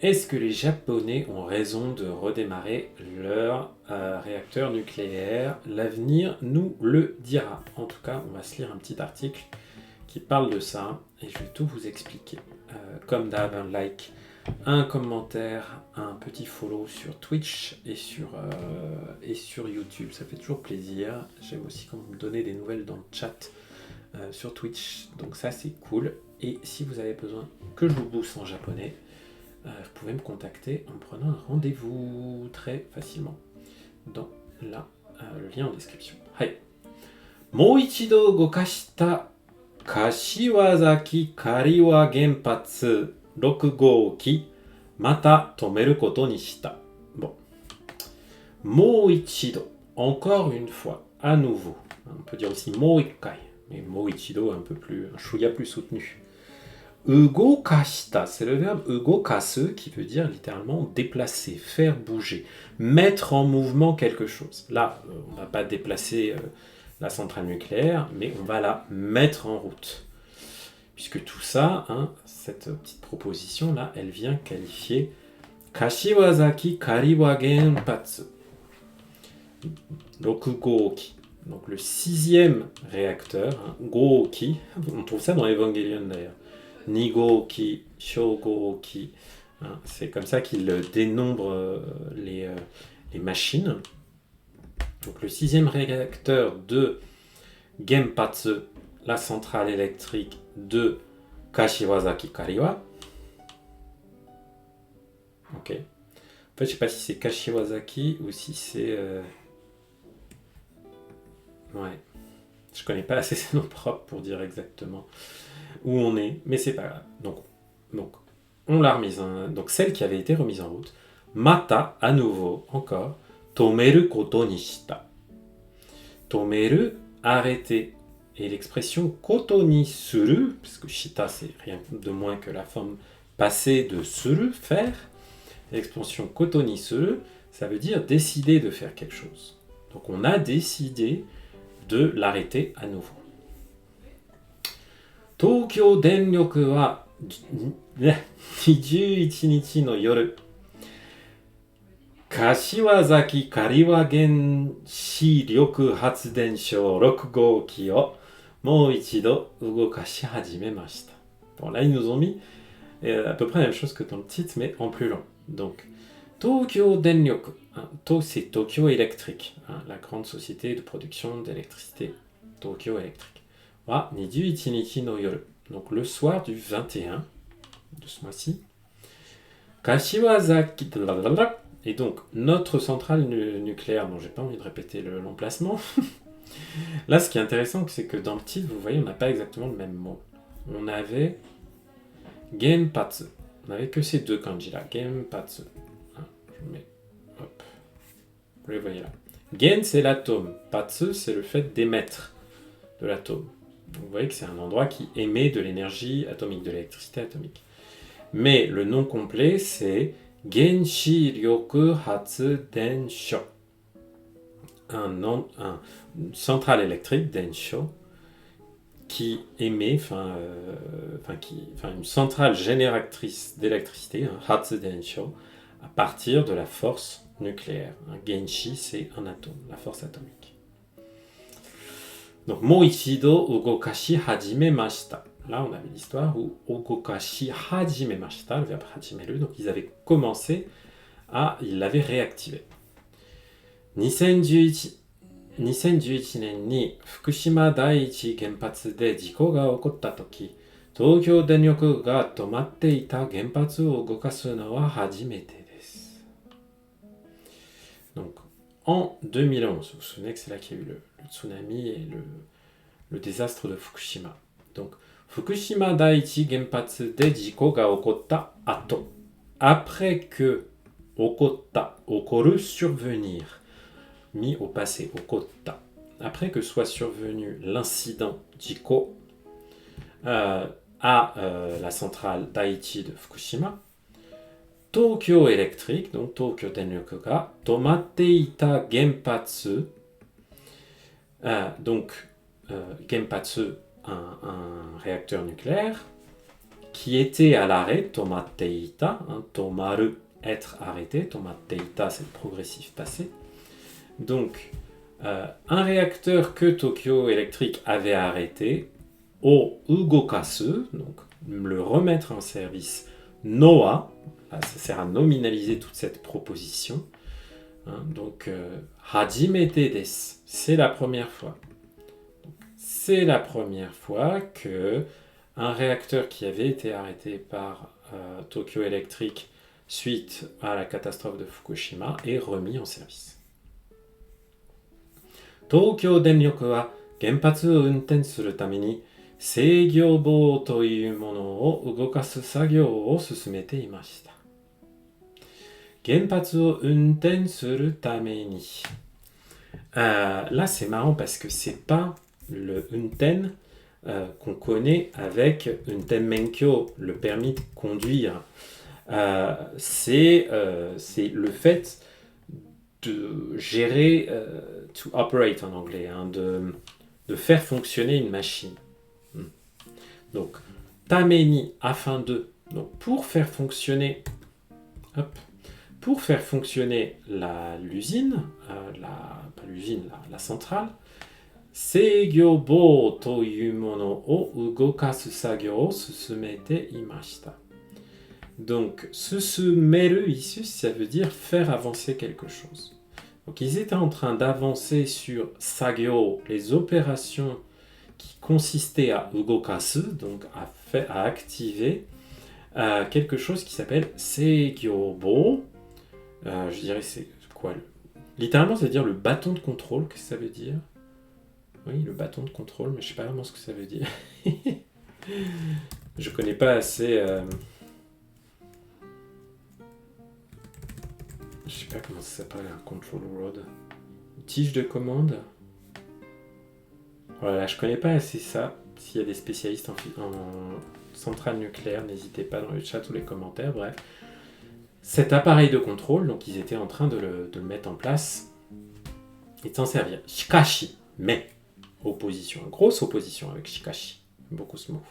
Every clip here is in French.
Est-ce que les Japonais ont raison de redémarrer leur réacteur nucléaire? L'avenir nous le dira. En tout cas, on va se lire un petit article qui parle de ça et je vais tout vous expliquer. Comme d'hab, un like, un commentaire, un petit follow sur Twitch et sur YouTube. Ça fait toujours plaisir. J'aime aussi quand vous me donnez des nouvelles dans le chat sur Twitch. Donc ça, c'est cool. Et si vous avez besoin que je vous booste en japonais, vous pouvez me contacter en prenant un rendez-vous très facilement dans le lien en description. Hai. もう一度動かした柏崎刈羽原発6号機また止めることにした。Bon. もう一度 encore une fois, à nouveau. On peut dire aussi もう一回, mais もう一度un chouïa plus soutenu. Ugokashita, c'est le verbe ugokasu qui veut dire littéralement déplacer, faire bouger, mettre en mouvement quelque chose. Là, on ne va pas déplacer la centrale nucléaire, mais on va la mettre en route. Puisque tout ça, cette petite proposition-là, elle vient qualifier Kashiwazaki Kariwa Genpatsu Rokugoki. Donc le 6e réacteur, Goki, on trouve ça dans Evangelion d'ailleurs. Nigoki, Shogoki, c'est comme ça qu'il dénombre les machines. Donc le 6e réacteur de Genpatsu, la centrale électrique de Kashiwazaki Kariwa. Ok. En fait, je ne sais pas si c'est Kashiwazaki ou si c'est... Ouais. Je connais pas assez ces noms propres pour dire exactement où on est, mais c'est pas grave. Donc on l'a remise. Donc celle qui avait été remise en route. Mata, à nouveau, encore. Tomeru koto ni shita. Tomeru, arrêter. Et l'expression koto ni suru, parce que shita c'est rien de moins que la forme passée de suru, faire. L'expression koto ni suru, ça veut dire décider de faire quelque chose. Donc on a décidé de l'arrêter à nouveau. Tokyo Denryoku wa 21日の夜、柏崎刈羽原子力発電所6号機をもう一度動かし始めました。Bon, là, ils nous ont mis à peu près la même chose que dans le titre, mais en plus long. Donc, Tokyo Denryoku, c'est Tokyo Electric, la grande société de production d'électricité, Tokyo Electric. 21日の夜, donc le soir du 21 de ce mois-ci. Kashiwazaki, et donc notre centrale nucléaire, dont j'ai pas envie de répéter l'emplacement. Là, ce qui est intéressant, c'est que dans le titre, vous voyez, on n'a pas exactement le même mot. On avait Genpatsu. On n'avait que ces deux kanji-là, Genpatsu. Je mets, hop, vous les voyez là. Gen, c'est l'atome. Patsu, c'est le fait d'émettre de l'atome. Vous voyez que c'est un endroit qui émet de l'énergie atomique, de l'électricité atomique. Mais le nom complet, c'est Genshi Ryoku Hatsuden Sho. Une centrale électrique, Densho, qui émet, une centrale génératrice d'électricité, Hatsuden Sho, à partir de la force nucléaire. Genshi, c'est un atome, la force atomique. Donc, mo ichido ugokashi hajimemashita. Là, on avait l'histoire où ugokashi hajimemashita, le verbe hajimeru, donc ils avaient commencé ils l'avaient réactivé. 2011年に福島第一原発で事故が起こったとき、東京電力が止まっていた原発を動かすのは初めてです。Donc, en 2011, vous vous souvenez que c'est là qu'il y a eu le tsunami et le désastre de Fukushima. Donc, Fukushima Daiichi Genpatsu de jiko ga okotta ato. Après que okotta, okoru, survenir, mis au passé, okotta. Après que soit survenu l'incident jiko à la centrale Daiichi de Fukushima, Tokyo Electric, donc Tokyo Denryoku ga tomatte ita genpatsu, donc genpatsu, un réacteur nucléaire, qui était à l'arrêt, tomatteita, tomaru, être arrêté, tomatteita, c'est le progressif passé. Donc, un réacteur que Tokyo Electric avait arrêté, o ugokasu, donc le remettre en service, noa, là, ça sert à nominaliser toute cette proposition. Donc, hajimete desu, c'est la première fois. C'est la première fois que un réacteur qui avait été arrêté par Tokyo Electric suite à la catastrophe de Fukushima est remis en service. Tokyo Denryoku wa genpatsu o unten suru tame ni seigyo bo to iu mono o ugokasu sagyo o susumete imashita. Genpatsu o unten suru tame ni. Là, c'est marrant parce que c'est pas le unten qu'on connaît avec unten menkyo, le permis de conduire. C'est le fait de gérer, to operate en anglais, de faire fonctionner une machine. Donc, tameni, afin de. Donc, pour faire fonctionner l'usine, la centrale, seigyo bo to iu mono o ugokasu sagyo o susumete imashita. Donc, susumeru ici, ça veut dire faire avancer quelque chose. Donc, ils étaient en train d'avancer sur sagyo, les opérations qui consistaient à ugokasu, donc à activer quelque chose qui s'appelle seigyobo. Je dirais, c'est quoi littéralement, ça veut dire le bâton de contrôle. Qu'est-ce que ça veut dire? Oui, le bâton de contrôle, mais je sais pas vraiment ce que ça veut dire. Je connais pas assez. Je sais pas comment ça s'appelle, un control rod. Tige de commande. Voilà, je connais pas assez ça. S'il y a des spécialistes en centrale nucléaire, n'hésitez pas dans le chat ou les commentaires. Bref, cet appareil de contrôle, donc ils étaient en train de le mettre en place et de s'en servir. Shikashi, mais opposition, grosse opposition avec Shikashi. Beaucoup ce mot.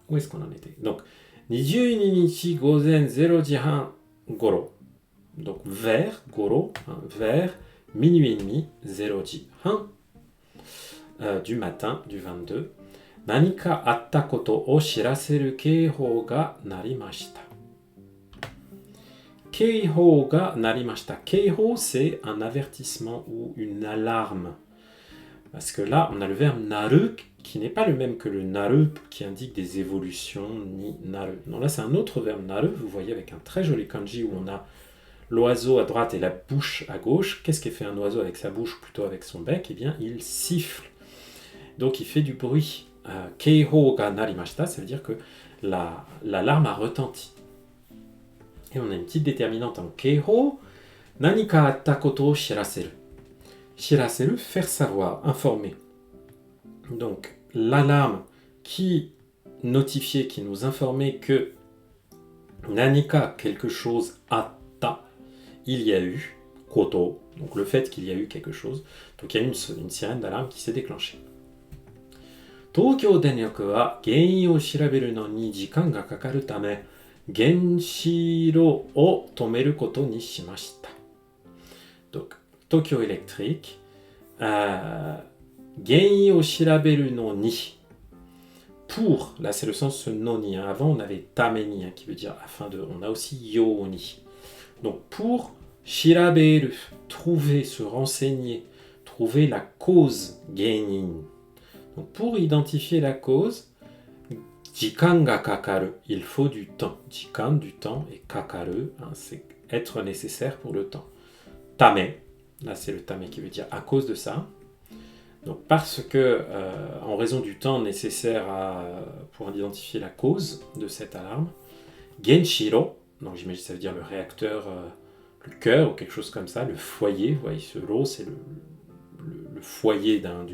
Où est-ce qu'on en était? Donc, 22日午前0時半頃. Donc, vers, goro, vers minuit et demi, 0時半 du matin du 22. 何かあったことを知らせる警報が鳴りました。警報が鳴りました。警報, c'est un avertissement ou une alarme. Parce que là, on a le verbe naru qui n'est pas le même que le naru qui indique des évolutions, ni naru. Non, là, c'est un autre verbe naru. Vous voyez avec un très joli kanji où on a l'oiseau à droite et la bouche à gauche. Qu'est-ce qu'est fait un oiseau avec sa bouche, plutôt avec son bec? Eh bien, il siffle. Donc, il fait du bruit. Keiho ga narimashita, ça veut dire que l'alarme a retenti. Et on a une petite déterminante en keiho. Nanika atta koto o shiraseru. Shiraseru, faire savoir, informer. Donc, l'alarme qui notifiait, qui nous informait que nanika, quelque chose, atta, il y a eu, koto, donc le fait qu'il y a eu quelque chose. Donc, il y a une sirène d'alarme qui s'est déclenchée. Tokyo Denryoku wa gein o shiraberu no ni jikan ga kakaru tame genshiro o tomeru koto ni shimashita. Donc, Tokyo Electric, gein o shiraberu no ni. Pour, là c'est le sens no ni. Avant on avait tameni qui veut dire afin de. On a aussi yo ni. Donc pour shiraberu, trouver, se renseigner, trouver la cause geinin. Donc pour identifier la cause, jikan ga kakaru, il faut du temps. Jikan, du temps, et kakaru, c'est être nécessaire pour le temps. Tame, là c'est le tame qui veut dire à cause de ça. Donc parce que, en raison du temps nécessaire pour identifier la cause de cette alarme, genshiro, donc j'imagine que ça veut dire le réacteur, le cœur ou quelque chose comme ça, le foyer, vous voyez ce ro, c'est le foyer d'un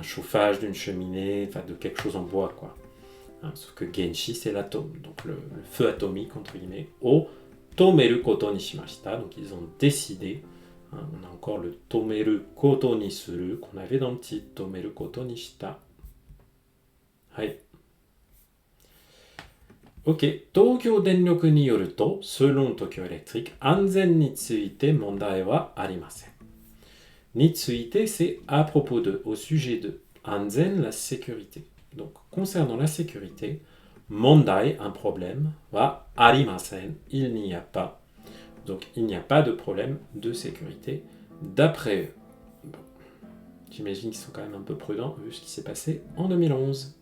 chauffage, d'une cheminée, enfin de quelque chose en bois, quoi. Sauf que genshi, c'est l'atome, donc le feu atomique, entre guillemets, o tomeru koto ni shimashita, donc ils ont décidé Hein, on a encore le tomeru koto ni suru qu'on avait dans le titre, tomeru koto ni shita. Hai. Ok, Tokyo Denryoku ni yoru to, selon Tokyo Electric, anzen ni tsuite mondai wa arimasen. Ni tsuite, c'est à propos de, au sujet de. Anzen, la sécurité. Donc, concernant la sécurité, mondai, un problème, wa arimasen, il n'y a pas. Donc, il n'y a pas de problème de sécurité. D'après eux, bon, j'imagine qu'ils sont quand même un peu prudents vu ce qui s'est passé en 2011.